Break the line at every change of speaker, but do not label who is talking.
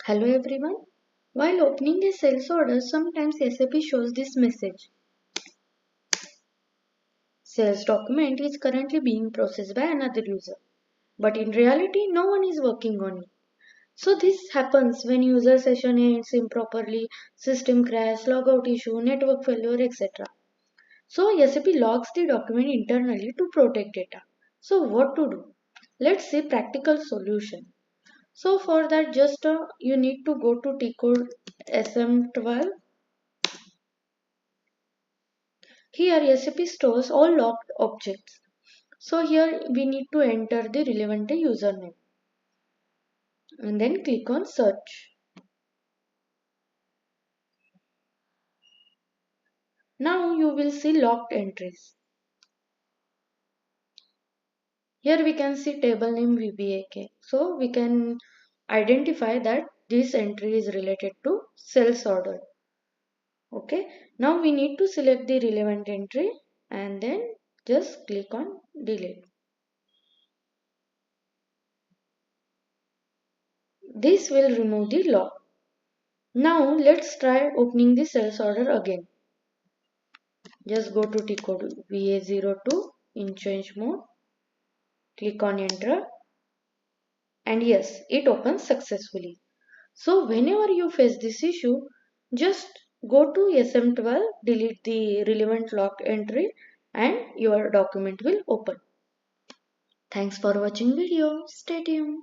Hello everyone. While opening a sales order, sometimes SAP shows this message. Sales document is currently being processed by another user. But in reality, no one is working on it. So this happens when user session ends improperly, system crash, logout issue, network failure, etc. So SAP logs the document internally to protect data. So what to do? Let's see practical solution. So for that just you need to go to T-code SM12. Here SAP stores all logged objects. So here we need to enter the relevant username and then click on search. Now you will see logged entries. Here we can see table name VBAK. So we can identify that this entry is related to sales order. Okay. Now we need to select the relevant entry and then just click on delete. This will remove the log. Now let's try opening the sales order again. Just go to T code VA02 in change mode. Click on enter. And yes, it opens successfully. So whenever you face this issue, just go to SM12, delete the relevant log entry and your document will open. Thanks for watching video. Stay tuned.